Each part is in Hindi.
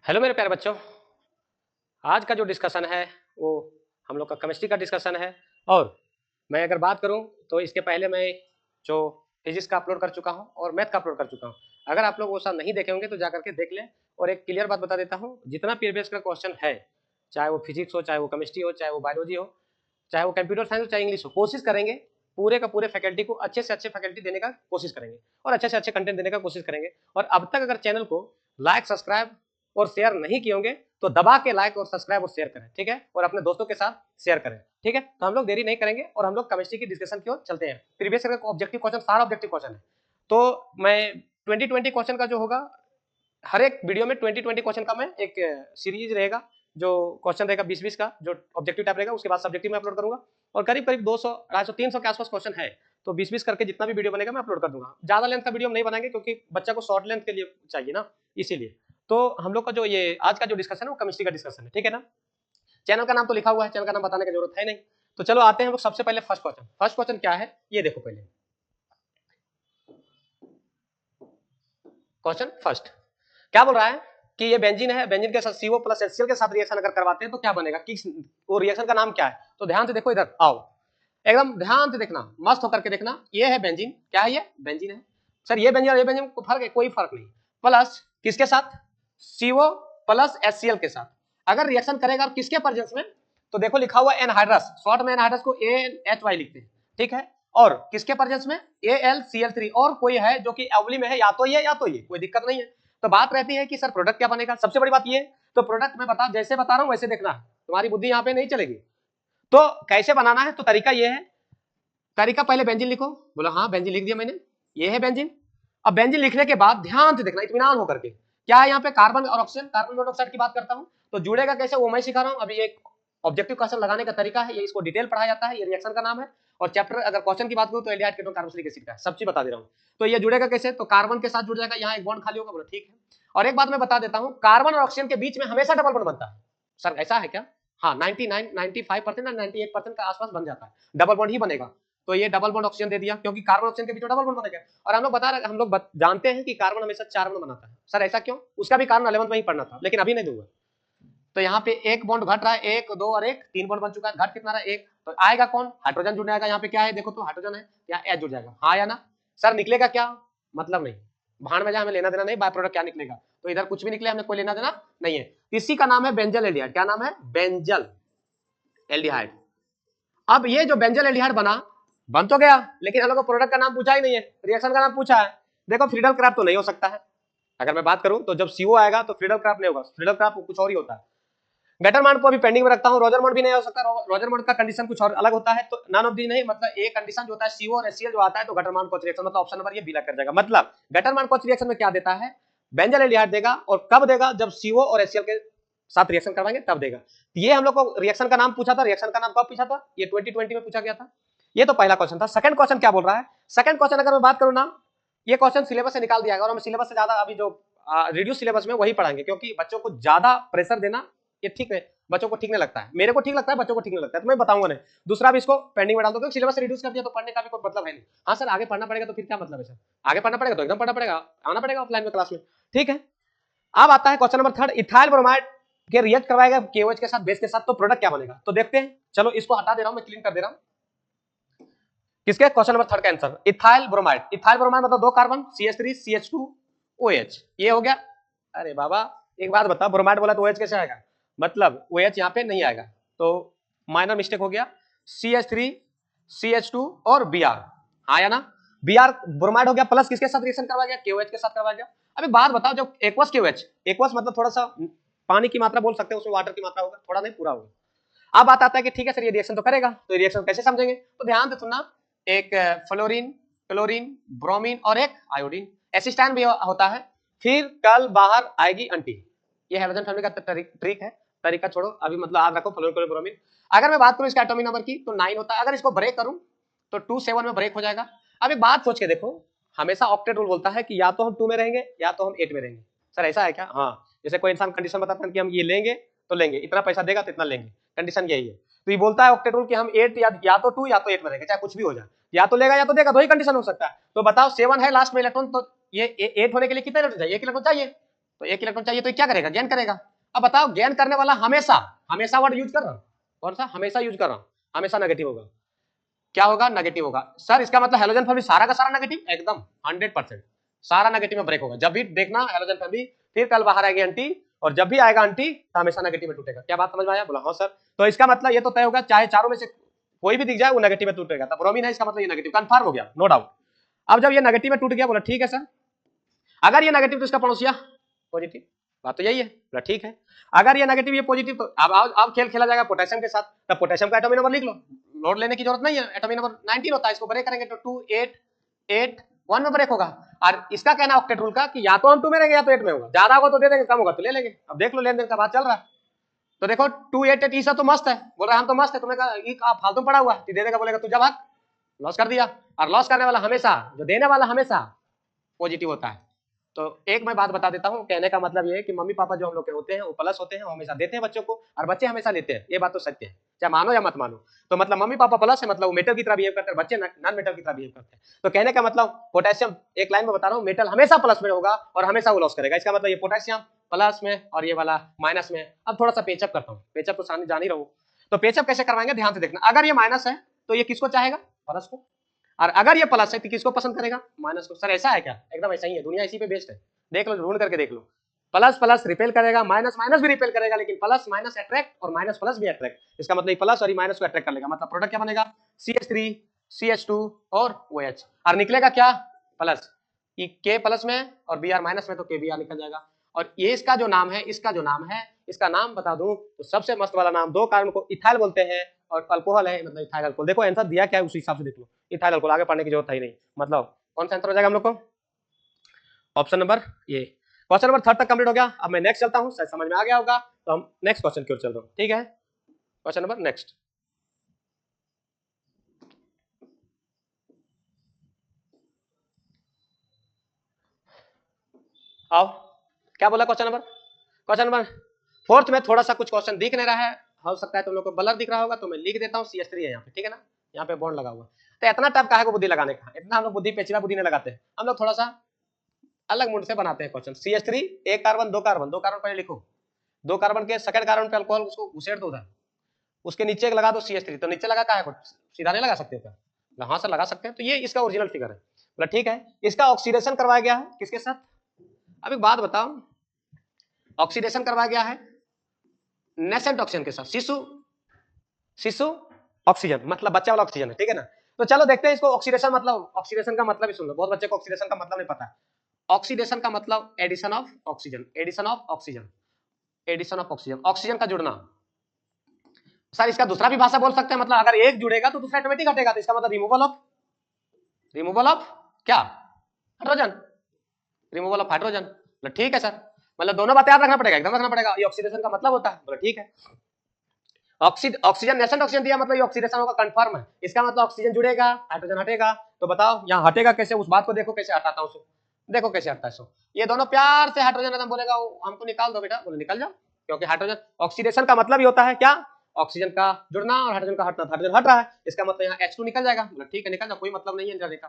हेलो मेरे प्यारे बच्चों। आज का जो डिस्कशन है वो हम लोग का केमिस्ट्री का डिस्कशन है। और मैं अगर बात करूं तो इसके पहले मैं जो फिजिक्स का अपलोड कर चुका हूं और मैथ का अपलोड कर चुका हूं। अगर आप लोग वो सब नहीं देखे होंगे तो जा करके देख लें। और एक क्लियर बात बता देता हूं, जितना प्रीवियस का क्वेश्चन है, चाहे वो फिजिक्स हो, चाहे वो केमिस्ट्री हो, चाहे वो बायोलॉजी हो, चाहे वो कंप्यूटर साइंस हो, चाहे इंग्लिश हो, कोशिश करेंगे पूरे का पूरे फैकल्टी को अच्छे से अच्छे फैकल्टी देने का कोशिश करेंगे और अच्छे से अच्छे कंटेंट देने का कोशिश करेंगे। और अब तक अगर चैनल को लाइक, सब्सक्राइब और शेयर नहीं किए होंगे तो दबा के लाइक और सब्सक्राइब और शेयर करें, ठीक है? और अपने दोस्तों के साथ शेयर करें, ठीक है? तो हम लोग देरी नहीं करेंगे और हम लोग केमिस्ट्री की डिस्कशन की ओर चलते हैं। प्रीवियस ईयर का ऑब्जेक्टिव क्वेश्चन सारा ऑब्जेक्टिव क्वेश्चन है। तो मैं 2020 क्वेश्चन का जो होगा, हर एक वीडियो में 2020 क्वेश्चन का मैं एक सीरीज रहेगा, जो क्वेश्चन रहेगा 20-20 का, जो ऑब्जेक्टिव टाइप रहेगा, उसके बाद सब्जेक्टिव में अपलोड करूंगा। और करीब करीब 200, 250, 300 के आसपास क्वेश्चन है, तो 20-20 करके जितना भी वीडियो बनेगा मैं अपलोड कर दूंगा। ज्यादा लेंथ का वीडियो हम नहीं बनाएंगे क्योंकि बच्चा को शॉर्ट लेंथ के लिए चाहिए ना, इसीलिए। तो हम लोग का जो ये आज का जो डिस्कशन है वो केमिस्ट्री का डिस्कशन है, ठीक है ना? चैनल का नाम तो लिखा हुआ है, चैनल का नाम बताने की जरूरत है नहीं। तो चलो आते हैं हम लोग सबसे पहले फर्स्ट क्वेश्चन। फर्स्ट क्वेश्चन क्या है ये देखो। पहले क्वेश्चन फर्स्ट क्या बोल रहा है कि ये बेंजीन है, बेंजीन के साथ CO प्लस HCl के साथ रिएक्शन अगर करवाते हैं तो क्या बनेगा, किस वो रिएक्शन का नाम क्या है? तो ध्यान से देखो, इधर आओ, एकदम ध्यान से देखना, मस्त होकर के देखना। ये है बेंजीन, क्या है ये? बेंजीन है। सर ये बेंजीन और ये बेंजीन को फर्क है? कोई फर्क नहीं। प्लस किसके साथ? CO प्लस HCl के साथ अगर रिएक्शन करेगा और किसके प्रेजेंस में? तो देखो लिखा हुआ एनहाइड्रस, शॉर्ट में एनहाइड्रस को ANHY लिखते हैं, ठीक है? और किसके प्रेजेंस में? AlCl3। और कोई है जो कि एवली में है, या तो ये या तो ये, कोई दिक्कत नहीं है। तो बात रहती है कि सर प्रोडक्ट क्या बनेगा। सबसे बड़ी बात ये, तो प्रोडक्ट मैं बता जैसे बता रहा हूं वैसे देखना है, तुम्हारी बुद्धि यहाँ पे नहीं चलेगी। तो कैसे बनाना है, तो तरीका ये है। तरीका पहले बेंजीन लिखो। बोला हाँ बेंजीन लिख दिया मैंने, ये है बेंजीन। अब बेंजीन लिखने के बाद ध्यान से देखना, इत्मीनान होकर के। क्या है यहाँ पे? कार्बन और ऑक्सीजन, कार्बन मोनोऑक्साइड की बात करता हूँ। तो जुड़ेगा कैसे वो मैं सिखा रहा हूँ। अभी एक ऑब्जेक्टिव क्वेश्चन लगाने का तरीका है, ये इसको डिटेल पढ़ाया जाता है, ये रिएक्शन का नाम है। और चैप्टर अगर क्वेश्चन की बात करूं तो एल्डिहाइड कीटोन कार्बोक्सिलिक एसिड का है, सब चीज बता दे रहा हूं। तो ये जुड़ेगा कैसे? तो कार्बन के साथ जुड़ जाएगा, यहाँ एक बॉन्ड खाली होगा। बोलो ठीक है। और एक बात मैं बता देता हूं, कार्बन और ऑक्सीजन के बीच में हमेशा डबल बॉन्ड बनता है। सर ऐसा है क्या? हाँ, 99, 95% और 98% का आसपास बन जाता है, डबल बॉन्ड ही बनेगा। तो ये डबल बॉन्ड ऑक्सीजन दे दिया, क्योंकि कार्बन ऑक्सीजन के बीच में डबल बॉन्ड बनेगा। और हम लोग जानते हैं कि कार्बन हमेशा 4 बॉन्ड बनाता है। सर ऐसा क्यों? उसका भी कारण 11th में ही पढ़ना था, लेकिन अभी नहीं दूंगा। तो यहाँ पे एक बॉन्ड घट रहा है, 1 2 और 1, 3 बॉन्ड बन चुका है। घट कितना रहा है? 1। तो आएगा कौन? हाइड्रोजन जुड़ जाएगा। यहाँ पे क्या है देखो, तो हाइड्रोजन है, यहाँ H जुड़ जाएगा, हाँ या ना? सर निकलेगा क्या? मतलब नहीं, भाड़ में जाए, हमें लेना देना नहीं, बाय प्रोडक्ट क्या निकलेगा। तो इधर कुछ भी निकले, हमें कोई लेना देना नहीं है। इसी का नाम है बेंजल एल्डिहाइड। क्या नाम है? Benzyl aldehyde. अब ये जो बेंजल एल्डिहाइड बन तो गया, लेकिन हम लोग को प्रोडक्ट का नाम पूछा ही नहीं है, रिएक्शन का नाम पूछा है। देखो फ्रीडल क्रैप तो नहीं हो सकता है। अगर मैं बात करूं तो जब CO आएगा तो फ्रीडल क्रैप नहीं होगा, फ्रीडल क्रैप कुछ और ही होता है। गटरमॉन्ड को अभी पेंडिंग में रखता हूं। रोजरमॉन्ड भी नहीं हो सकता, रोजरमॉन्ड का कंडीशन कुछ और अलग होता है। तो नन ऑफ दी नहीं, मतलब एक कंडीशन जो होता है CO और HCl जो आता है तो गटरमॉन्ड कोच रिएक्शन, मतलब ऑप्शन नंबर ये बिला कर जाएगा। मतलब गटरमॉन्ड कोच रिएक्शन में क्या देता है? बेंजल एल्डिहाइड देगा। और कब देगा? जब CO और HCl के साथ रिएक्शन करवाएंगे तब देगा। ये हम लोग को रिएक्शन का नाम पूछा था। रिएक्शन का नाम कब पूछा था? ये 2020 में पूछा गया था। ये तो पहला क्वेश्चन था। सेकंड क्वेश्चन क्या बोल रहा है? सेकंड क्वेश्चन अगर मैं बात करूं ना, ये क्वेश्चन सिलेबस से निकाल दिया गया और हम सिलेबस से ज्यादा अभी जो रिड्यूस सिलेबस में वही पढ़ाएंगे, क्योंकि बच्चों को ज्यादा प्रेशर देना ये ठीक है, बच्चों को ठीक नहीं लगता है। मेरे को ठीक लगता है, बच्चों को ठीक नहीं लगता है, तो मैं बताऊंगा नहीं। दूसरा भी इसको पेंडिंग में डाल दो, क्योंकि सिलेबस से रिड्यूस कर दिया तो पढ़ने का भी कोई मतलब है नहीं। हाँ सर आगे पढ़ना पड़ेगा, तो फिर क्या मतलब है सर? आगे पढ़ना पड़ेगा तो एकदम पढ़ना पड़ेगा, आना पड़ेगा ऑफलाइन में क्लास में, ठीक है? अब आता है question number third. Ethyl bromide के रिएक्ट करवाएगा KOH के साथ, बेस के साथ, तो प्रोडक्ट क्या बनेगा? तो देखते हैं। चलो इसको हटा दे रहा हूं, मैं क्लीन कर दे रहा हूं। किसके? क्वेश्चन नंबर थर्ड का answer ethyl bromide. Ethyl bromide मतलब 2 कार्बन, CH3 CH2 OH, ये हो गया। अरे बाबा एक बात बता, ब्रोमाइड बोला तो OH कैसे आएगा? मतलब OH यहाँ पे नहीं आएगा, तो माइनर मिस्टेक हो गया। CH3 CH2 और Br, हाँ या ना? Br ब्रोमाइड हो गया, प्लस किसके साथ रिएक्शन करवा गया? KOH के साथ करवा गया। अभी बात बताओ, जब एक्वस KOH, एक्वस मतलब थोड़ा सा पानी की मात्रा बोल सकते हैं, उसमें वाटर की मात्रा होगा, थोड़ा नहीं पूरा होगा। अब बात आता है कि ठीक है सर ये रिएक्शन तो करेगा, तो रिएक्शन कैसे समझेंगे? तो ध्यान से सुनना, एक फ्लोरीन, क्लोरीन, ब्रोमीन और एक आयोडीन, एसिस्टाइन भी होता है। फिर कल बाहर आएगी अंटी। ये हेलोजन फैमिली का ट्रिक है, तरीका छोड़ो अभी, मतलब याद रखो फ्लोरीन, क्लोरीन, ब्रोमीन। अगर मैं बात करूं इसके एटॉमिक नंबर की तो 9 होता है। अगर इसको ब्रेक करूं तो 2 7 में ब्रेक हो जाएगा। अब एक बात सोच के देखो, हमेशा ऑक्टेट रूल बोलता है कि या तो हम 2 में रहेंगे या तो हम 8 में रहेंगे। सर ऐसा है क्या? हाँ, जैसे कोई इंसान कंडीशन बताता है कि हम ये लेंगे तो लेंगे, इतना पैसा देगा तो इतना लेंगे, कंडीशन यही है। तो ये बोलता है ऑक्टेट रूल कि हम 8 या तो 2 या तो 8 में रहेंगे, चाहे कुछ भी हो जाए, या तो लेगा या तो देगा, दो ही कंडीशन हो सकता है। तो बताओ 7 है लास्ट में इलेक्ट्रॉन, तो ये 8 होने के लिए कितने इलेक्ट्रॉन चाहिए? 1 इलेक्ट्रॉन चाहिए। तो एक इलेक्ट्रॉन चाहिए तो क्या करेगा, गेन करेगा। अब बताओ गेन करने वाला हमेशा, हमेशा वर्ड यूज कर रहा हूं, कौन सा हमेशा यूज कर रहा हूं, हमेशा नेगेटिव होगा। क्या होगा, नेगेटिव होगा। सर इसका मतलब हेलोजन फैमिली सारा का सारा नेगेटिव, एकदम 100% सारा नेगेटिव में ब्रेक होगा। जब भी देखना हेलोजन फैमिली, फिर कल बाहर आएगी एंटी, और जब भी आएगा एंटी तो हमेशा नेगेटिव में टूटेगा। क्या बात समझ में आया, बोला हाँ सर। तो इसका मतलब ये तो तय होगा, चाहे चारों में से कोई भी दिख जाए वो नेगेटिव में टूटेगा। तब ब्रोमीन है, इसका मतलब ये नेगेटिव, कंफर्म हो गया, नो डाउट। अब जब ये नेगेटिव में टूट गया, बोला ठीक है सर। अगर ये नेगेटिव तो इसका पड़ोसिया पॉजिटिव, बात तो यही है, बोला ठीक है। अगर ये नेगेटिव ये पॉजिटिव, तो अब खेल खेला जाएगा पोटेशियम के साथ। तब पोटेशियम का एटॉमिक नंबर लिख लो, लोड लेने की जरूरत नहीं है, एटॉमिक नंबर 19 होता है, इसको ब्रेक करेंगे तो 2 8 8 1 में ब्रेक होगा। और इसका कहना ऑक्टेट रूल का कि या तो हम 2 में रहेंगे या तो 8 में होगा, ज्यादा होगा तो दे देंगे, कम होगा तो ले लेंगे। अब देख लो लेन देन का बात चल रहा है। तो देखो 2 8 8 ईसा तो मस्त है, बोल रहा हम तो मस्त है, तुम्हें कहा फालतू पड़ा हुआ दे देगा, बोलेगा तू जा भाग, लॉस कर दिया। और लॉस करने वाला हमेशा, जो देने वाला हमेशा पॉजिटिव होता है। तो एक मैं बात बता देता हूँ, कहने का मतलब ये है कि मम्मी पापा जो हम लोग के होते हैं वो प्लस होते हैं, वो हमेशा देते हैं बच्चों को, और बच्चे हमेशा लेते हैं, ये बात तो सत्य है, चाहे मानो या मत मानो। तो मतलब मम्मी पापा प्लस है, मतलब वो मेटल की तरह बिहेव करते हैं, बच्चे नॉन मेटल की तरह बिहेव करते हैं। तो कहने का मतलब पोटेशियम, एक लाइन में बता रहा हूँ, मेटल हमेशा प्लस में होगा और हमेशा वो लॉस करेगा। इसका मतलब ये पोटेशियम प्लस में और ये वाला माइनस में। अब थोड़ा सा पेचअप करता हूँ, पेचअप तो जान ही रहो। तो पेचअप कैसे करवाएंगे, ध्यान से देखना। अगर ये माइनस है तो ये किसको चाहेगा, प्लस को, और अगर ये प्लस है तो किसको पसंद करेगा, माइनस को। सर ऐसा है क्या, एकदम ऐसा ही है, दुनिया इसी पे बेस्ड है। देख लो, ढूंढ करके देख लो, प्लस प्लस रिपेल करेगा, माइनस माइनस भी रिपेल करेगा, लेकिन प्लस माइनस अट्रैक्ट और माइनस प्लस भी अट्रैक्ट। इसका मतलब प्लस और माइनस को अट्रैक्ट कर लेगा, मतलब प्रोडक्ट क्या बनेगा, CH3 CH2 और OH, और निकलेगा क्या, प्लस। के प्लस में और Br माइनस में तो KBr निकल जाएगा। और ये इसका जो नाम है, इसका जो नाम है, इसका नाम बता दूं तो सबसे मस्त वाला नाम, 2 कार्बन को इथाइल बोलते हैं, और अल्कोहल है मतलब इथाइल अल्कोहल। देखो आंसर दिया क्या है उसी हिसाब से देख लो, इथाइल अल्कोहल, आगे पढ़ने की जरूरत है नहीं। मतलब कौन सा आंसर हो जाएगा हम लोग को, ऑप्शन नंबर ये। क्वेश्चन नंबर 3 तक कंप्लीट हो गया। अब मैं नेक्स्ट चलता हूं, शायद समझ में आ गया होगा, तो हम नेक्स्ट क्वेश्चन की ओर चल रहे हैं, ठीक है। क्वेश्चन नंबर नेक्स्ट, आओ क्या बोला क्वेश्चन नंबर 4 में थोड़ा सा कुछ क्वेश्चन दिख नहीं रहा है, हो सकता है तुम लोग को ब्लर दिख रहा होगा, तो मैं लिख देता हूँ CH3 है यहाँ पे, ठीक है ना, यहाँ पे बॉन्ड लगा हुआ। तो इतना टफ काहे को बुद्धि लगाने का, इतना हम लोग बुद्धि पेचीदा बुद्धि नहीं लगाते हैं, हम लोग थोड़ा सा अलग मूड से बनाते हैं क्वेश्चन। CH3 एक कार्बन, 2 कार्बन, 2 कार्बन पहले लिखो, 2 कार्बन के सेकंड कार्बन पे अल्कोहल, उसको घुसेड़ दो उधर, उसके नीचे लगा दो CH3। तो नीचे लगा काहे को, सीधा नहीं लगा सकते हो क्या, हाँ सर लगा सकते हैं। तो ये इसका ओरिजिनल फिगर है, बोला ठीक है। इसका ऑक्सीडेशन करवाया गया है किसके साथ, अब एक बात बताओ, ऑक्सीडेशन करवाया गया है नेसेंट ऑक्सीजन के साथ, शिशु ऑक्सीजन, मतलब बच्चा वाला ऑक्सीजन है, ठीक है ना। तो चलो देखते हैं इसको ऑक्सीडेशन, मतलब ऑक्सीडेशन का मतलब ही सुन लो, बहुत बच्चे को ऑक्सीडेशन का मतलब नहीं पता है। ऑक्सीडेशन का मतलब addition of oxygen, addition of oxygen, addition of oxygen, oxygen का जुड़ना। सर इसका दूसरा भी भाषा बोल सकते हैं, मतलब अगर एक जुड़ेगा तो दूसरा ऑटोमेटिक हटेगा, तो इसका मतलब रिमूवल ऑफ क्या, हाइड्रोजन, रिमूवल ऑफ हाइड्रोजन। ठीक है सर, मतलब दोनों बातें याद रखना पड़ेगा, एकदम रखना पड़ेगा, ये ऑक्सीडेशन का मतलब होता है। बोला ठीक है, ऑक्सीजन नेसेंट ऑक्सीजन दिया, मतलब ये ऑक्सीडेशन होगा, कंफर्म है। इसका मतलब ऑक्सीजन जुड़ेगा, हाइड्रोजन हटेगा। तो बताओ यहाँ हटेगा कैसे, उस बात को देखो कैसे हटाता हूँ, देखो कैसे हटता है। सो ये दोनों प्यार से हाइड्रोजन एकदम बोलेगा हमको निकाल दो बेटा, बोले निकल जाओ, क्योंकि हाइड्रोजन, ऑक्सीडेशन का मतलब ही होता है क्या, ऑक्सीजन का जुड़ना और हाइड्रोजन का हटना। हाइड्रोजन हट रहा है, इसका मतलब यहाँ H2 निकल जाएगा। बोला ठीक है निकल जाओ, कोई मतलब नहीं है जाने का।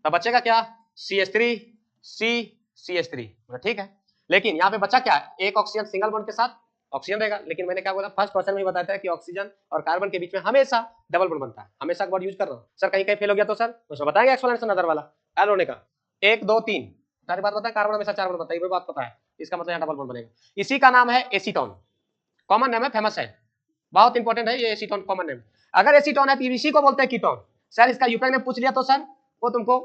तब बचेगा क्या, CH3 CH3। बोला ठीक है, लेकिन यहाँ पे बचा क्या, एक ऑक्सीजन सिंगल बॉन्ड के साथ ऑक्सीजन रहेगा। लेकिन मैंने क्या बोला, फर्स्ट क्वेश्चन में बताया था कि ऑक्सीजन और कार्बन के बीच में हमेशा डबल बॉन्ड बनता है, हमेशा का वर्ड यूज कर रहा हूँ। सर कहीं कहीं फेल हो गया तो सर उसमें बताएंगे एक्सप्लेनेशन अदर वाला, एल होने का 1 2 3 सारी बात बताया, कार्बन हमेशा 4 बॉन्ड बनता है, ये बात पता है। इसका मतलब यहाँ डबल बॉन्ड बनेगा। इसी का नाम है एसीटोन, कॉमन नेम है, फेमस है, बहुत इंपॉर्टेंट है ये एसीटोन, कॉमन नेम। अगर एसीटोन है तो इसी को बोलते हैं कीटोन। सर इसका यूपेक नेम पूछ लिया तो सर वो तुमको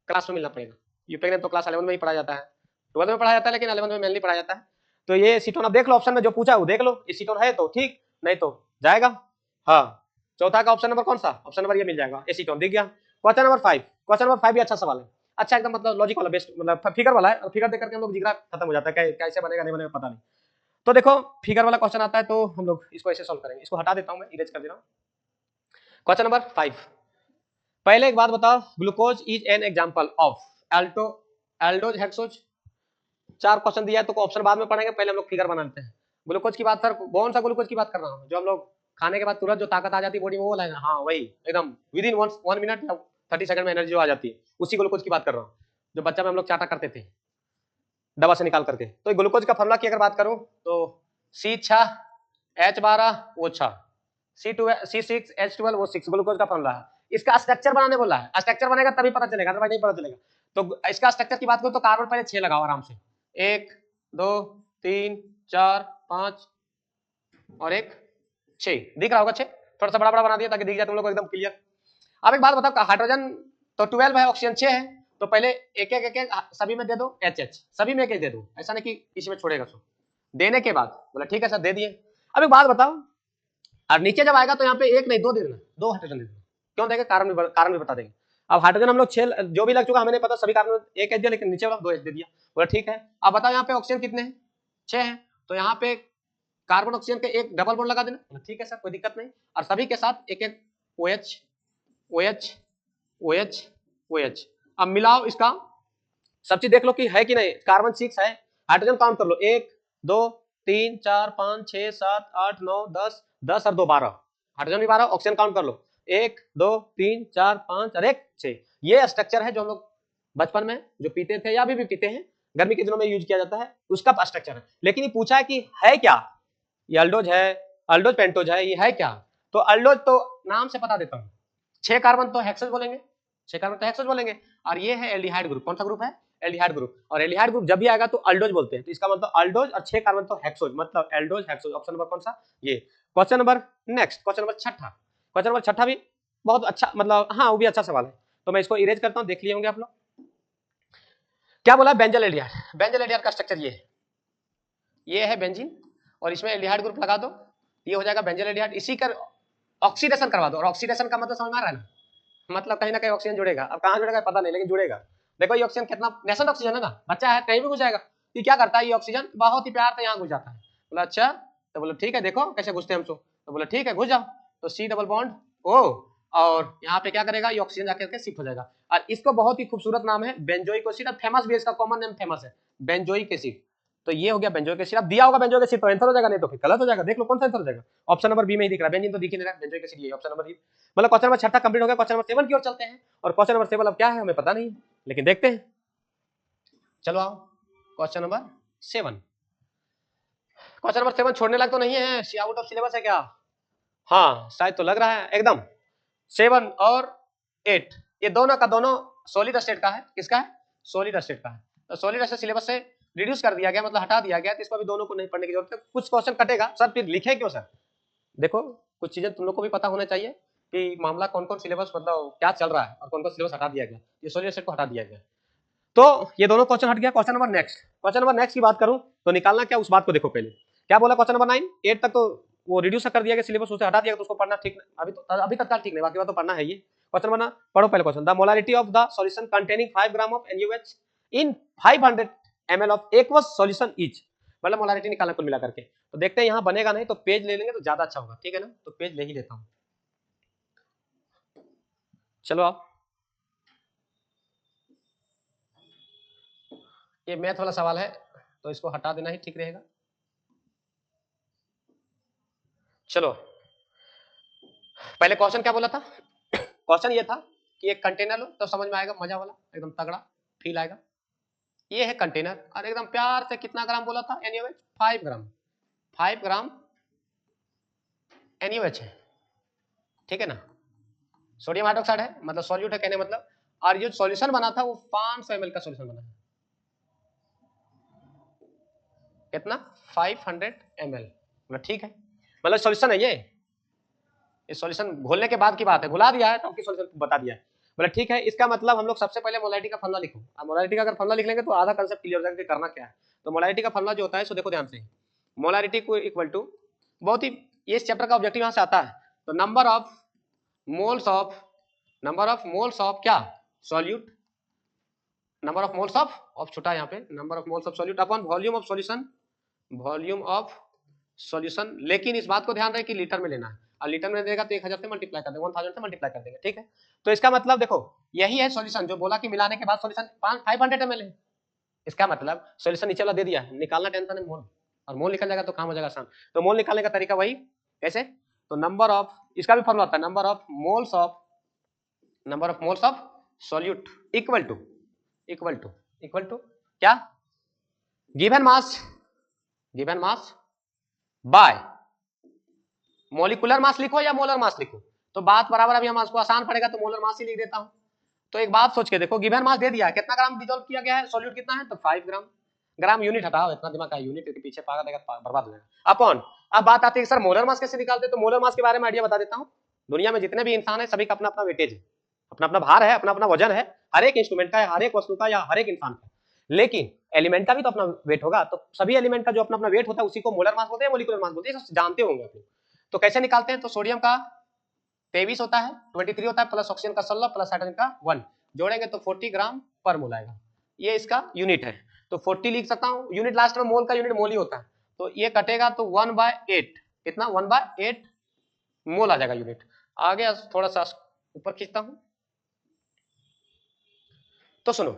क्लास में मिलना पड़ेगा। यूपेक नेम तो क्लास 11 में ही पढ़ा जाता है, 12 में पढ़ा जाता है, लेकिन 11 में मेनली पढ़ा जाता है। तो ये एसीटोन, अब देख लो ऑप्शन में जो पूछा वो देख लो, एसीटोन है तो ठीक, नहीं तो जाएगा। हाँ चौथा का ऑप्शन नंबर कौन सा, ऑप्शन नंबर ये मिल जाएगा, एसीटोन दिख गया। क्वेश्चन नंबर 5, क्वेश्चन नंबर 5 भी अच्छा सवाल है, अच्छा एकदम मतलब लॉजिक वाला, बेस्ट मतलब फिगर वाला है, और फिगर देख करके हम लोग जिगरा खत्म हो जाता है, कैसे बनेगा नहीं बनेगा पता नहीं। तो देखो फिगर वाला क्वेश्चन आता है तो हम लोग इसको ऐसे सॉल्व करेंगे, इसको हटा देता हूं मैं, इरेज कर दे रहा हूं। क्वेश्चन नंबर 5, पहले एक बात बताओ, glucose is an example of aldose hexose. 4 question दिया है तो ऑप्शन बाद में पढ़ेंगे, पहले हम लोग फिगर बना लेते हैं। ग्लूकोज की बात, सर कौन सा ग्लूकोज की बात कर रहा हूँ, जो हम लोग खाने के बाद तुरंत जो ताकत आ जाती है बॉडी में, वो वाला है ना, हाँ वही एकदम विद इन 1 मिनट या 30 सेकंड में एनर्जी जो आ जाती है, उसी ग्लूकोज की बात कर रहा हूँ, जो बच्चा में हम लोग चाटा करते थे। दवा से निकाल करके। तो ग्लूकोज का फॉर्मूला की अगर बात करूं तो C6 H12 O6 C6 H12 O6 glucose का फॉर्मूला है। इसका स्ट्रक्चर बनाने बोला है, स्ट्रक्चर बनेगा तभी पता चलेगा, अदरवाइज नहीं पता चलेगा। तो इसका स्ट्रक्चर की बात करूं तो कार्बन पहले 6 लगाओ आराम से, 1 2 3 4 5 और 1 6 दिख रहा होगा 6, थोड़ा सा बड़ा बड़ा बना दिया ताकि दिख जाए तुम लोग को एकदम क्लियर। अब एक बात बताओ, हाइड्रोजन तो 12 है, ऑक्सीजन 6 है, तो पहले एक एक सभी में दे दो HH, सभी में एक दे दो, ऐसा नहीं कि किसी में छोड़ेगा। सो देने के बाद बोला ठीक है सर दे दिए। अब एक बात बताओ, और नीचे जब आएगा तो यहाँ पे एक नहीं 2 दे देना, 2 हाइड्रोजन दे देना। क्यों देंगे, कारण भी बता देंगे। अब हाइड्रोजन हम लोग 6 जो भी लग चुका हमें नहीं पता, सभी कार्बन एक एच दिया, लेकिन नीचे वाला 2 एच दे दिया। बोला ठीक है। अब बताओ यहाँ पे ऑक्सीजन कितने हैं, 6 हैं, तो यहाँ पे कार्बन ऑक्सीजन के एक डबल बॉन्ड लगा देना। ठीक है सर कोई दिक्कत नहीं, और सभी के साथ एक एक OH OH OH OH। अब मिलाओ इसका, सब चीज देख लो कि है कि नहीं। कार्बन 6 है, हाइड्रोजन काउंट कर लो, 1 2 3 4 5 6 7 8 9 10 10 और 2 12, हाइड्रोजन भी 12, ऑक्सीजन काउंट कर लो, 1 2 3 4 5 और 1 6। ये स्ट्रक्चर है जो हम लोग बचपन में जो पीते थे या अभी भी पीते हैं, गर्मी के दिनों में यूज किया जाता है, उसका स्ट्रक्चर है। लेकिन ये पूछा है कि है क्या, ये अल्डोज है, अल्डोज पेंटोज है, ये है क्या। तो अल्डोज तो नाम से बता देता हूँ, 6 कार्बन तो हेक्सेज बोलेंगे, 6 कार्बन तो हेक्सेज बोलेंगे, और ये है एल्डिहाइड ग्रुप। कौन सा ग्रुप है, एल्डिहाइड ग्रुप। और एल्डिहाइड ग्रुप जब भी आएगा तो अल्डोज बोलते हैं, तो इसका मतलब अल्डोज और 6 कार्बन तो हेक्सोज, मतलब एल्डोज हेक्सोज। ऑप्शन नंबर कौन सा, ये। Question number next, question number छठा, क्वेश्चन नंबर छठा भी बहुत अच्छा, मतलब हाँ वो भी अच्छा सवाल है, तो मैं इसको इरेज करता हूँ, देख लिए होंगे आप लोग। क्या बोला, बेंजल एल्डिहाइड। बेंजल एल्डिहाइड का स्ट्रक्चर ये है बेंजीन, और इसमें एल्डिहाइड ग्रुप लगा दो, ये हो जाएगा बेंजल एल्डिहाइड। इसी का ऑक्सीडेशन करवा दो, और ऑक्सीडेशन का मतलब समझ में आ रहा है ना, मतलब कहीं ना कहीं ऑक्सीजन जुड़ेगा। अब कहाँ जुड़ेगा पता नहीं, लेकिन जुड़ेगा। देखो ये ऑक्सीजन कितना नेसेंट ऑक्सीजन है ना, बच्चा है कहीं भी घुस जाएगा। ये क्या करता है, ये ऑक्सीजन बहुत ही प्यार से यहाँ घुस जाता है। बोला अच्छा, तो बोलो ठीक है, देखो कैसे घुसते हैं हम। तो बोला ठीक है घुस जाओ, तो C डबल बॉन्ड O, और यहाँ पे क्या करेगा, ये ऑक्सीजन जाकर के शिफ्ट हो जाएगा। और इसको बहुत ही खूबसूरत नाम है बेंजोइक एसिड, और फेमस भी, इसका कॉमन नेम फेमस है बेंजोइक एसिड। तो ये हो गया बेंजोइक एसिड। अब दिया होगा बेंजोइक एसिड तो आंसर हो जाएगा, नहीं तो फिर गलत हो जाएगा। देख लो कौन सा आंसर हो जाएगा, ऑप्शन नंबर बी में ही दिख रहा है, बेंजीन तो दिख ही नहीं रहा, बेंजोइक एसिड ये ऑप्शन नंबर बी। मतलब क्वेश्चन नंबर 6 कंप्लीट हो गया। क्वेश्चन नंबर 7 की ओर चलते हैं, और क्वेश्चन नंबर 7 अब क्या है हमें पता नहीं, लेकिन देखते हैं। चलो आओ क्वेश्चन नंबर 7। क्वेश्चन नंबर 7 छोड़ने लायक तो नहीं है, आउट ऑफ सिलेबस है क्या, हाँ शायद तो लग रहा है एकदम। 7 और 8 ये दोनों का दोनों सॉलिड स्टेट का है, किसका है, सॉलिड स्टेट का है। तो सॉलिड स्टेट सिलेबस से रिड्यूस कर दिया गया, मतलब हटा दिया गया, तो इसको भी दोनों को नहीं पढ़ने की जरूरत है। कुछ क्वेश्चन कटेगा सर, फिर लिखे क्यों सर, देखो कुछ चीजें तुम लोग को भी पता होना चाहिए कि मामला कौन कौन सिलेबस, मतलब क्या चल रहा है, और कौन कौन सिलेबस हटा दिया गया। ये सॉलिड स्टेट को हटा दिया गया, तो ये दोनों क्वेश्चन हट गया। Question number next, question number next की बात करूं तो निकालना क्या, उस बात को देखो पहले। क्या बोला क्वेश्चन नंबर 9, 8 तक तो वो रिड्यूस कर दिया गया सिलेबस, उसे हटा दिया, तो उसको पढ़ना ठीक अभी तत्काल ठीक नहीं, बाकी बात तो पढ़ना है। ये क्वेश्चन नंबर पढ़ो पहले question, the molarity of the solution containing 5 gram of NaOH in 500 ml of aqueous solution etch, मतलब मोलारिटी निकालना कुल मिला करके। तो देखते हैं यहाँ बनेगा नहीं तो पेज ले लेंगे तो ज्यादा अच्छा होगा, ठीक है ना, तो पेज ले ही लेता हूँ। चलो आप, ये मैथ वाला सवाल है तो इसको हटा देना ही ठीक रहेगा। चलो पहले क्वेश्चन क्या बोला था, क्वेश्चन ये था कि एक कंटेनर लो तो समझ में आएगा, मजा वाला एकदम तगड़ा फील आएगा। ये है कंटेनर, और एकदम प्यार से कितना ग्राम बोला था NaOH, 5 ग्राम, 5 ग्राम NaOH है, ठीक है ना। सोडियम हाइड्रोक्साइड है, मतलब सॉल्यूट है कहने मतलब, और जो सॉल्यूशन बना था वो 500 ml का सॉल्यूशन बना है। कितना, 500 ml, मतलब ठीक है, मतलब सॉल्यूशन है ये सॉल्यूशन घोलने के बाद की बात है, घुला दिया है तो आपकी सॉल्यूशन बता दिया है। बोले ठीक है, इसका मतलब हम लोग सबसे पहले मोलारिटी का फॉर्मूला लिखो। अब मोलारिटी का अगर फॉर्मूला लिख लेंगे तो आधा कांसेप्ट क्लियर हो जाएगा कि करना क्या है। तो मोलारिटी का फॉर्मूला जो होता है सो देखो ध्यान से, मोलारिटी को इक्वल टू, बहुत ही ये इस चैप्टर का ऑब्जेक्टिव यहाँ से आता है, तो नंबर ऑफ मोल्स ऑफ क्या, solute, number of moles of छोटा यहाँ पे, number of moles of solute upon volume of solution, volume of solution. लेकिन इस बात को ध्यान रहे कि लीटर में लेना है, और लीटर में देगा तो 1000 से मल्टीप्लाई कर देंगे, 1000 से मल्टीप्लाई कर देंगे, ठीक है। तो इसका मतलब देखो यही है सॉल्यूशन, जो बोला कि मिलाने के बाद सॉल्यूशन 500 ml है, इसका मतलब सॉल्यूशन नीचे वाला दे दिया है, निकालना टेंशन है मोल, और मोल निकल जाएगा तो काम हो जाएगा आसान। तो मोल निकालने का तरीका वही कैसे, तो नंबर ऑफ, इसका भी फॉर्मूला होता है, number of moles of solute equal to क्या, given mass by molecular mass लिखो या मोलर मास लिखो, तो बात बराबर, अभी हम इसको आसान पड़ेगा तो मोलर मास ही लिख देता हूं। तो एक बात सोच के देखो, गिवन मास दे दिया, कितना ग्राम डिसॉल्व किया गया है, सॉल्यूट कितना है, तो 5 ग्राम। ग्राम यूनिट हटाओ, इतना दिमाग का यूनिट के पीछे पागल देगा, बर्बाद हो जाएगा। अपॉन, अब बात आती है सर मोलर मास कैसे निकालते हैं, तो मोलर मास के बारे में आइडिया बता देता हूं। दुनिया में जितने भी इंसान है सभी का अपना अपना वेटेज है, अपना अपना भार है, अपना अपना वजन है, हर एक इंस्ट्रूमेंट का, हर एक वस्तु का या हर एक इंसान का। लेकिन एलिमेंट का भी तो अपना वेट होगा, तो सभी एलिमेंट का जो अपना अपना वेट होता है उसी को मोलर मास बोलते हैं, मोलिकुलर मास बोलते हैं, जानते होंगे आप लोग। तो कैसे निकालते हैं, तो सोडियम का 23 होता है, 23 होता है, प्लस ऑक्सीजन का 16, प्लस हाइड्रोजन का 1 जोड़ेंगे तो 40 ग्राम पर मोल आएगा। ये इसका यूनिट है, तो 40 लिख सकता हूं, यूनिट लास्ट में मोल का यूनिट मोल ही होता है, तो ये कटेगा तो 1/8, कितना 1/8 मोल आ जाएगा यूनिट। आगे थोड़ा सा ऊपर खींचता हूं, तो सुनो,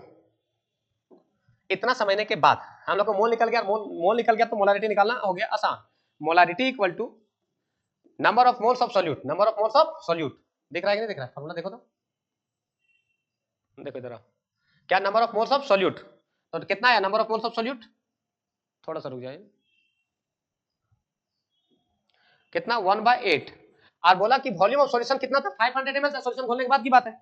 इतना समझने के बाद हम लोग को मोल निकल गया, मोल निकल गया तो मोलारिटी निकालना हो गया आसान। Molarity equal to number of moles of solute, number of moles of solute, दिख रहा है कि नहीं दिख रहा है, फॉर्मूला देखो तो, देखो इधर क्या number of moles of solute, तो कितना है number of moles of solute, थोड़ा सा रुक जाइए, कितना 1/8, और बोला कि वॉल्यूम ऑफ सॉल्यूशन कितना था 500 ml, सॉल्यूशन घोलने के बाद की बात है,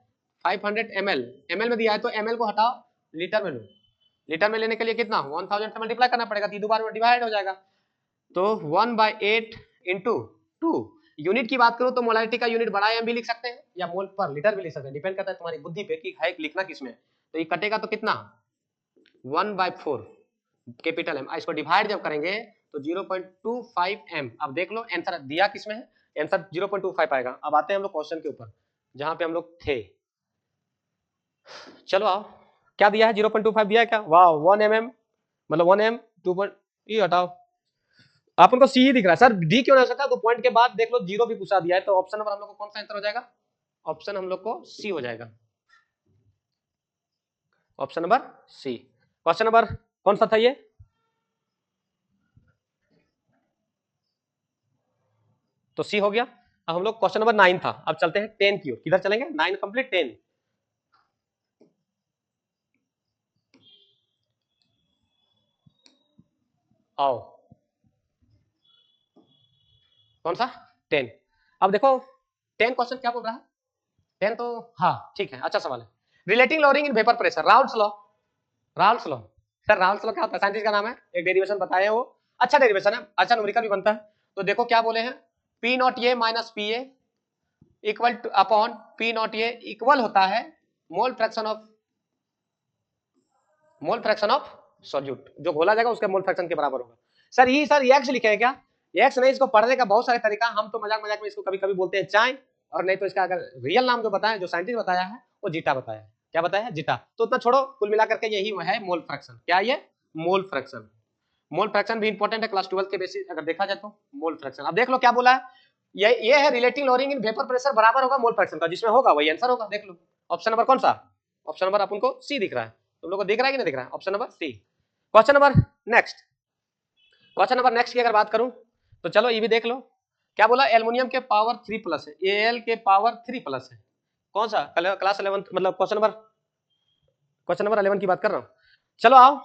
500 ml, ml में दिया है तो ml को हटाओ, लीटर में लो, लीटर में लेने के लिए कितना 1000 से मल्टीप्लाई करना पड़ेगा, तीन बार में डिवाइड हो जाएगा, तो 1/8 इंटू 2। यूनिट की बात करो तो मोलारिटी का यूनिट बड़ा एम भी लिख सकते हैं या मोल पर लीटर भी लिख सकते हैं, डिपेंड करता है तुम्हारी बुद्धि पे कि है लिखना किसमें। तो ये कटेगा तो कितना 1/4 कैपिटल एम, इसको डिवाइड जब करेंगे तो 0.25 एम। अब देख लो आंसर दिया किसमें है, आंसर 0.25 आएगा। अब आते हैं हम लोग क्वेश्चन के ऊपर जहां पे हम लोग थे, चलो आओ, क्या दिया है 0.25 दिया है क्या, वाह 1 mm, मतलब 1 m 2. ये हटाओ, आप उनको सी ही दिख रहा है, सर डी क्यों नहीं हो सकता, तो पॉइंट के बाद देख लो जीरो भी पूछा दिया है, तो ऑप्शन नंबर हम लोग को कौन सा आंसर हो जाएगा, ऑप्शन हम लोग को सी हो जाएगा, option number C. Question number कौन सा था ये, तो सी हो गया। अब हम लोग क्वेश्चन नंबर 9 था, अब चलते हैं 10 की ओर, किधर चलेंगे 9 कंप्लीट 10, आओ कौन सा 10। अब देखो 10 क्वेश्चन क्या बोल रहा है, 10 तो हाँ ठीक है, अच्छा सवाल है, relating lowering in vapour pressure, Raoult's law, Raoult's law, sir Raoult's law क्या होता है, साइंटिस्ट का नाम है, एक डेरिवेशन बताए वो, अच्छा डेरिवेशन है, अच्छा न्यूमेरिकल भी बनता है। तो देखो क्या बोले हैं, P not a minus P A equal two upon P not a equal होता है मोल फ्रैक्शन ऑफ सॉल्यूट, जो घोला जाएगा उसके मोल फ्रैक्शन के बराबर होगा। सर ये सर एक्स लिखे है क्या, एक्स नहीं, इसको पढ़ने का बहुत सारे तरीका, हम तो मजाक मजाक में इसको कभी कभी बोलते हैं चाय, और नहीं तो इसका अगर रियल नाम जो बताया, जो साइंटिस्ट बताया है वो जीटा बताया है, क्या बताया है जीटा, तो उतना छोड़ो, कुल मिलाकर के यही है मोल फ्रैक्शन, क्या ये मोल फ्रैक्शन, मोल फ्रैक्शन भी इंपॉर्टेंट है क्लास 12 के बेसिस अगर देखा जाए तो मोल फ्रैक्शन। अब देख लो क्या बोला है, ये है relating lowering in vapour pressure बराबर होगा मोल फ्रैक्शन का, जिसमें होगा वही आंसर होगा, देख लो ऑप्शन नंबर कौन सा, ऑप्शन नंबर अपन को सी दिख रहा है, तुम लोग को दिख रहा है कि नहीं दिख रहा है, option number C. Question number next, question number next की अगर बात करूं तो चलो ये भी देख लो, क्या बोला एल्युमिनियम के पावर 3+ है, एल के पावर 3+ है, कौन सा क्लास 11 मतलब क्वेश्चन नंबर 11 की बात कर रहा हूं। चलो आओ,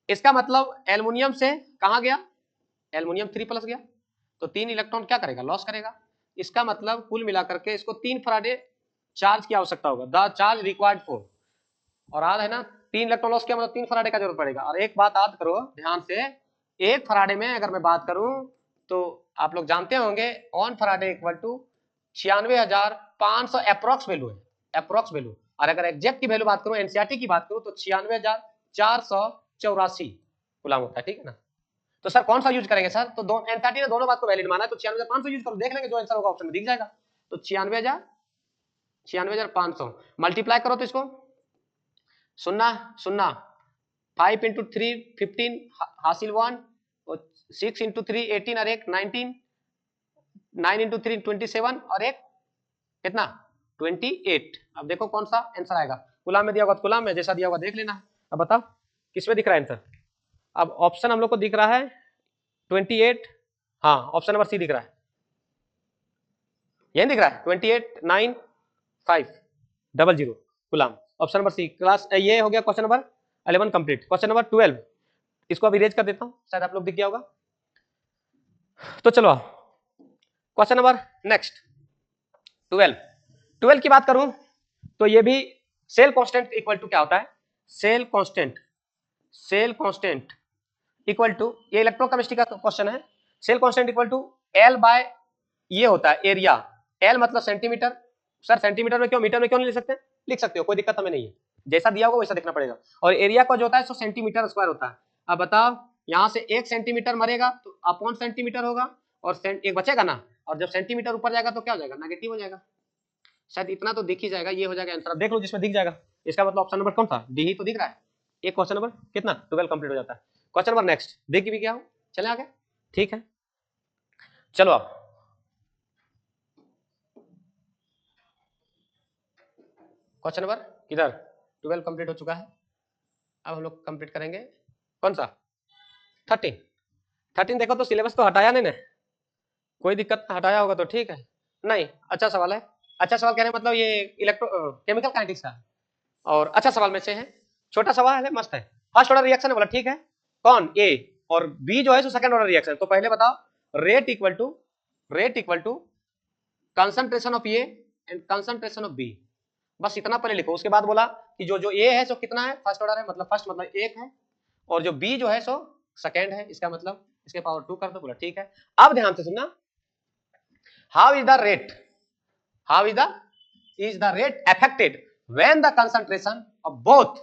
इसका मतलब एल्युमिनियम से कहां गया, एल्युमिनियम 3+ गया, तो 3 इलेक्ट्रॉन क्या करेगा, लॉस करेगा, इसका मतलब कुल मिलाकर के इसको 3 फराडे चार्ज की आवश्यकता होगा, द चार्ज रिक्वायर्ड फॉर, और आज है ना 3 इलेक्ट्रॉन लॉस किया मतलब 3 फराडे का जरूरत पड़ेगा। और एक बात याद करो ध्यान से, एक फराडे में अगर मैं बात करूं तो आप लोग जानते होंगे 1 faraday equal to 96,500 approx value है, अप्रोक्स वैल्यू, और अगर एग्जैक्ट की वैल्यू बात करूं एनसीईआरटी की बात करूं तो 96,484 गुलाम होता है, ठीक है ना। तो सर कौन सा यूज करेंगे सर, तो एनसीईआरटी ने दोनों बात को वैलिड माना है, तो 96,500 यूज करो, देख लेंगे जो आंसर होगा ऑप्शन में दिख जाएगा, तो 96,500 मल्टीप्लाई करो तो इसको सुनना सुनना 5 इंटू 3 15 हासिल 1, और 6 इंटू 3 18, और एक 19, 9 इंटू 3 27, और एक कितना 28। अब देखो कौन सा आंसर आएगा, गुलाम में दिया होगा तो गुलाम में, जैसा दिया होगा देख लेना। अब बताओ किसमें दिख रहा है आंसर, अब ऑप्शन हम लोग को दिख रहा है 28, हाँ ऑप्शन नंबर सी दिख रहा है, यही दिख रहा है 28,9,500 गुलाम, ऑप्शन नंबर सी। क्लास ये हो गया question number 11 complete. Question number 12, इसको अभी रेज कर देता हूं, शायद आप लोग दिख गया होगा। तो चलो क्वेश्चन नंबर नेक्स्ट 12 की बात करूं तो ये भी सेल कांस्टेंट इक्वल टू क्या होता है, सेल कांस्टेंट इक्वल टू, ये इलेक्ट्रोकेमिस्ट्री का क्वेश्चन है। Cell constant equal to L by ये होता है एरिया, एल मतलब सेंटीमीटर। सर सेंटीमीटर में क्यों, मीटर में क्यों नहीं लिख सकते, लिख सकते हो, कोई दिक्कत हमें नहीं है, जैसा दिया होगा वैसा देखना पड़ेगा। और एरिया का जो होता है सो सेंटीमीटर स्क्वायर होता है। अब बताओ यहाँ से 1 सेंटीमीटर मरेगा तो अपॉन सेंटीमीटर होगा, और एक बचेगा ना, और जब सेंटीमीटर ऊपर जाएगा तो क्या हो जाएगा, नेगेटिव हो जाएगा। शायद इतना तो दिख ही जाएगा, ये हो जाएगा आंसर। देख लो जिसमें दिख जाएगा, इसका मतलब ऑप्शन नंबर कौन था, डी ही तो दिख रहा है। एक क्वेश्चन नंबर कितना 12 कंप्लीट हो जाता है। क्वेश्चन नंबर नेक्स्ट देख भी क्या हो, चले आगे, ठीक है। चलो अब क्वेश्चन नंबर किधर 12 कंप्लीट हो चुका है। अब हम लोग कंप्लीट करेंगे कौन सा 13 देखो तो सिलेबस तो हटाया नहीं ना, कोई दिक्कत, हटाया होगा तो ठीक है। नहीं, अच्छा सवाल है, अच्छा सवाल कहने मतलब ये केमिकल काइनेटिक्स का, और अच्छा सवाल में से है, छोटा सवाल है, मस्त है। फर्स्ट ऑर्डर रिएक्शन है बोला, ठीक है। कौन ए और बी जो है सो सेकंड ऑर्डर रिएक्शन। तो पहले बताओ rate equal to concentration of A and concentration of B, बस इतना पहले लिखो। उसके बाद बोला कि जो ए है सो कितना है, फर्स्ट ऑर्डर है, मतलब फर्स्ट मतलब 1 है, और जो बी जो है सो सेकंड है, इसका मतलब इसके पावर 2 कर दो, बोला ठीक है। अब ध्यान से सुनना, how is the rate affected when the concentration of both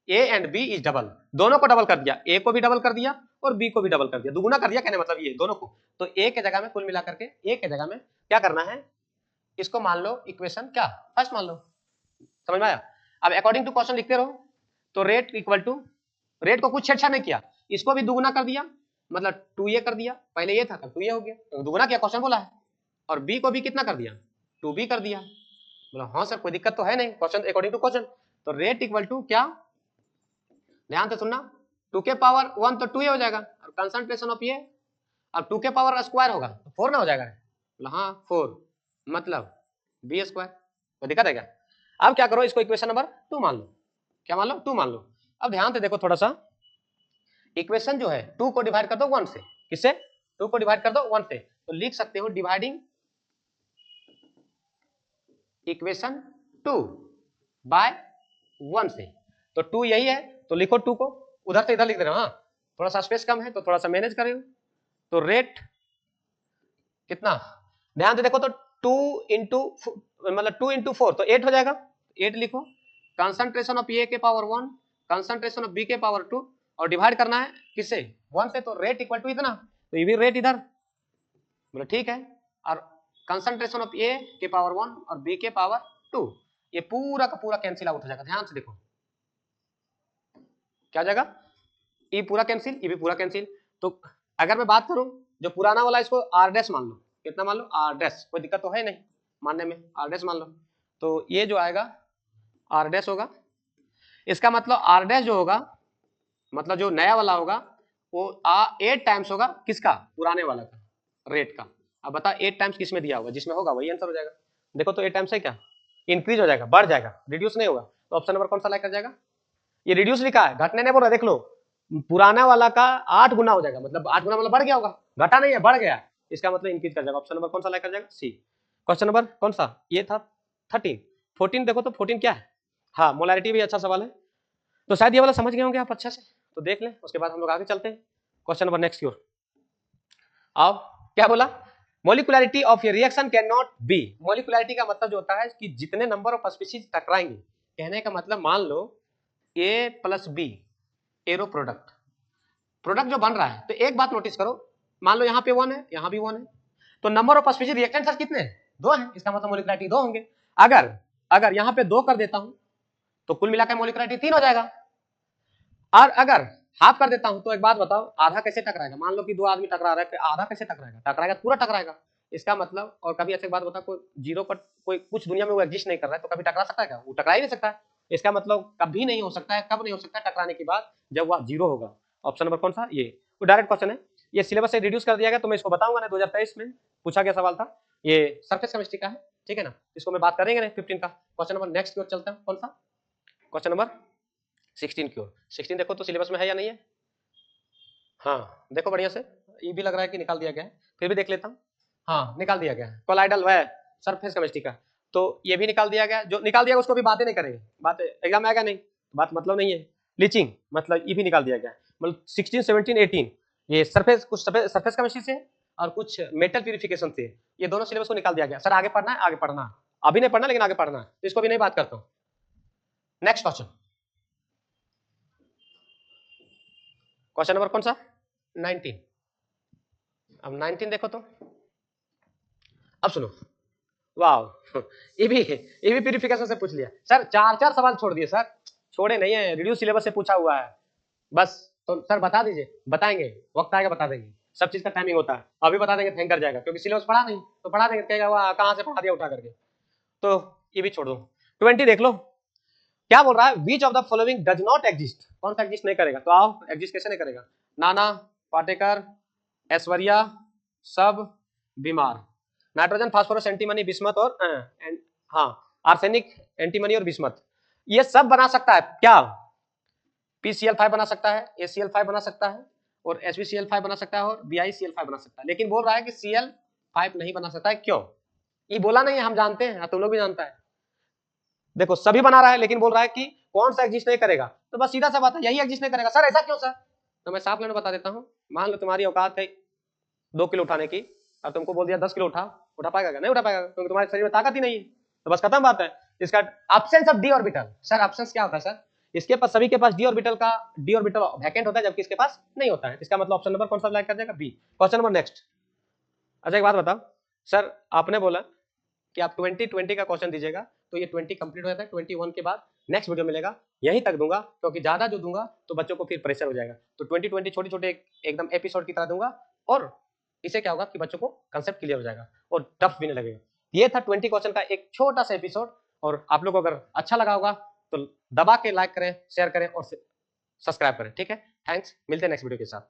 A and B is double. दोनों को डबल कर दिया, ए को भी डबल कर दिया और बी को भी डबल कर दिया, दुगुना कर दिया, कहने मतलब ये दोनों को। तो ए के जगह में कुल मिलाकर के ए के जगह में क्या करना है, इसको मान लो इक्वेशन क्या फर्स्ट मान लो, समझ में आया। अब अकॉर्डिंग टू क्वेश्चन लिखते रहो। तो रेट इक्वल टू, रेट को कुछ छेड़छाड़ नहीं किया, इसको भी दुगुना कर दिया, मतलब 2a कर दिया, पहले ये था 2a हो गया, तो दुगुना किया, क्वेश्चन बोला है। और बी को भी कितना कर दिया, 2b कर दिया। बोला हाँ सर कोई दिक्कत तो है नहीं, क्वेश्चन अकॉर्डिंग टू क्वेश्चन। तो रेट इक्वल टू क्या, ध्यान से सुनना, 2 के पावर 1 तो 2a हो जाएगा, और कंसंट्रेशन ऑफ ये, अब 2 के पावर स्क्वायर होगा तो 4 ना हो जाएगा। बोला हाँ 4 मतलब b स्क्वायर, कोई दिक्कत है क्या। अब क्या करो, इसको इक्वेशन नंबर 2 मान लो, क्या मान लो 2 मान लो। अब ध्यान से देखो थोड़ा सा, इक्वेशन जो है 2 को डिवाइड कर दो 1 से, किससे, 2 को डिवाइड कर दो 1 से, तो लिख सकते हो डिवाइडिंग इक्वेशन 2 बाय 1 से। तो 2 यही है तो लिखो 2 को उधर से इधर लिख दे रहा हूं, हाँ थोड़ा सा स्पेस कम है तो थोड़ा सा मैनेज करें। तो रेट कितना, ध्यान से देखो तो 2 इंटू मतलब 2 इंटू 4 तो 8 हो जाएगा, 8 लिखो। कंसंट्रेशन ऑफ ए के पावर 1, कंसंट्रेशन ऑफ बी के पावर 2, और डिवाइड करना है किससे 1 से, तो रेट इक्वल टू इतना, तो ये भी रेट इधर, बोले ठीक है। और कंसंट्रेशन ऑफ ए के पावर 1 और बी के पावर 2, ये पूरा का पूरा कैंसिल आउट हो जाएगा। ध्यान से देखो क्या हो जाएगा, ये पूरा कैंसिल, ये भी पूरा कैंसिल। तो अगर मैं बात करूं जो पुराना वाला, इसको आर डैश मान लो, कितना मान लो आर डैश, कोई दिक्कत तो है नहीं मानने में, आर डैश मान लो। तो ये जो आएगा आर डैश होगा, इसका मतलब आर डैश जो होगा, मतलब जो नया वाला होगा वो 8 टाइम्स होगा किसका, पुराने वाला का रेट का। अब बता 8 टाइम्स किसमें दिया होगा, जिसमें होगा वही आंसर हो जाएगा। देखो तो 8 टाइम्स है क्या, इंक्रीज हो जाएगा, बढ़ जाएगा, रिड्यूस नहीं होगा। तो ऑप्शन नंबर कौन सा लाइक कर जाएगा, ये रिड्यूस लिखा है, घटने नहीं बोल रहा, देख लो पुराना वाला का 8 गुना हो जाएगा, मतलब 8 गुना मतलब बढ़ गया होगा, घटा नहीं है बढ़ गया, इसका मतलब इंक्रीज कर जाएगा। ऑप्शन नंबर कौन सा लाइक कर जाएगा, सी। क्वेश्चन नंबर कौन सा, ये था 13। 14 देखो तो 14 क्या है, हाँ मोलैरिटी भी अच्छा सवाल है, तो शायद ये वाला समझ गए होंगे आप अच्छा से, तो देख लें, उसके बाद हम लोग आगे चलते हैं क्वेश्चन नंबर नेक्स्ट की ओर। आओ क्या बोला, molecularity of A reaction can not be, molecularity का मतलब जो होता है कि जितने नंबर ऑफ स्पीशीज टकराएंगे, कहने का मतलब मान लो A plus B arrow product, product जो बन रहा है, तो एक बात नोटिस करो, मान लो यहाँ पे 1 है, यहाँ भी 1 है, तो number of species reactant sir कितने हैं, 2 हैं, इसका मतलब मोलिकुलरिटी 2 होंगे। अगर यहाँ पे 2 कर देता हूं तो कुल मिलाकर मोलिकुलरिटी 3 हो जाएगा, और अगर हाफ कर देता हूं तो एक बात बताओ आधा कैसे टकराएगा, मान लो कि 2 आदमी टकरा रहा है, आधा कैसे टकराएगा, टकराएगा पूरा टकराएगा। इसका मतलब, और कभी ऐसी बात बता, कोई जीरो पर कोई कुछ दुनिया में वो एग्जिस्ट नहीं कर रहा है, तो कभी टकरा सकता है क्या, वो टकरा ही नहीं सकता है। इसका मतलब कभी नहीं हो सकता है, कब नहीं हो सकता है, टकराने के बाद जब वह जीरो होगा। ऑप्शन नंबर कौन सा, ये तो डायरेक्ट क्वेश्चन है, ये सिलेबस से रिड्यूस कर दिया गया, तो मैं इसको बताऊंगा ना, 2023 में पूछा गया सवाल था, ये सरफेस केमिस्ट्री का है, ठीक है ना, इसको मैं बात करेंगे ना 15 का। क्वेश्चन नंबर नेक्स्ट की ओर चलते हैं, कौन सा, क्वेश्चन नंबर 16 की ओर। 16 देखो तो सिलेबस में है या नहीं है, हाँ देखो बढ़िया से, ये भी लग रहा है कि निकाल दिया गया है, फिर भी देख लेता हूँ। हाँ निकाल दिया गया है, कोलाइडल वह सरफेस केमिस्ट्री का, तो ये भी निकाल दिया गया। जो निकाल दिया उसको भी बातें नहीं करेंगे, बात एग्जाम में आएगा नहीं, बात मतलब नहीं है। लीचिंग मतलब ये भी निकाल दिया गया, मतलब 16 17 18 ये सरफेस, कुछ सरफेस केमिस्ट्री से और कुछ मेटल प्यूरिफिकेशन से, ये दोनों सिलेबस को निकाल दिया गया। सर आगे पढ़ना है, आगे पढ़ना, अभी नहीं पढ़ना लेकिन आगे पढ़ना है, तो इसको भी नहीं बात करता हूँ। नेक्स्ट क्वेश्चन, क्वेश्चन नंबर कौन सा, 19। अब 19 देखो तो, अब सुनो, वाह ये भी प्यूरिफिकेशन से पूछ लिया सर, 4 सवाल छोड़ दिए सर, छोड़े नहीं है, रिड्यूस सिलेबस से पूछा हुआ है बस। तो सर बता दीजिए, बताएंगे, वक्त आएगा बता देंगे, सब चीज का टाइमिंग होता है, अभी बता देंगे थैंक कर जाएगा, क्योंकि सिलेबस पढ़ा नहीं तो पढ़ा देंगे, कहेगा वाह कहाँ से पढ़ा दिया उठा करके, तो ये भी छोड़ दो। 20 देख लो, क्या बोल रहा है, which of the following does not exist, कौन सा एग्जिस्ट नहीं करेगा, तो आओ एग्जिस्ट कैसे नहीं करेगा, नाना, पाटेकर, ऐश्वर्या, सब, बीमार, नाइट्रोजन, फास्फोरस, एंटीमनी, बिस्मत और हाँ आर्सेनिक, एंटीमनी और बिस्मत, ये सब बना सकता है क्या, PCl5 बना सकता है, ACl5 बना सकता है और SbCl5 बना सकता है और BiCl5 बना सकता है, लेकिन बोल रहा है कि Cl5 नहीं बना सकता है, क्यों, ये बोला नहीं है, हम जानते हैं, तुम लोग भी जानता है, देखो सभी बना रहा है लेकिन बोल रहा है कि कौन सा एग्जिस्ट नहीं करेगा, तो बस सीधा सा बात है, यही एग्जिस्ट नहीं करेगा। सर ऐसा क्यों सर, तो मैं साफ लेने बता देता हूं, मान लो तुम्हारी औकात है 2 किलो उठाने की, और तुमको बोल दिया 10 किलो उठा पाएगा क्या, नहीं उठा पाएगा, क्योंकि तुम्हारे शरीर में ताकत ही नहीं है, तो बस खत्म बात है। इसका absence of D orbital, sir absence क्या होता है सर, इसके पास, सभी के पास डी ऑर्बिटल वैकेंट होता है, जबकि इसके पास नहीं होता है, इसका मतलब ऑप्शन नंबर कौन सा लाइक कर जाएगा, बी। Question number next. अच्छा एक बात बताओ सर, आपने बोला कि आप 20 का क्वेश्चन दीजिएगा, तो ये 20 कंप्लीट हो जाता है, 21 के बाद नेक्स्ट वीडियो मिलेगा, यहीं तक दूंगा, क्योंकि ज्यादा जो दूंगा तो बच्चों को फिर प्रेशर हो जाएगा, तो 20 छोटे छोटे एकदम एपिसोड की तरह दूंगा, और इससे क्या होगा कि बच्चों को कंसेप्ट क्लियर हो जाएगा और टफ भी नहीं लगेगा। ये था 20 क्वेश्चन का एक छोटा सा एपिसोड, और आप लोग को अगर अच्छा लगा होगा तो दबा के लाइक करें, शेयर करें और सब्सक्राइब करें, ठीक है, थैंक्स, मिलते हैं नेक्स्ट वीडियो के साथ।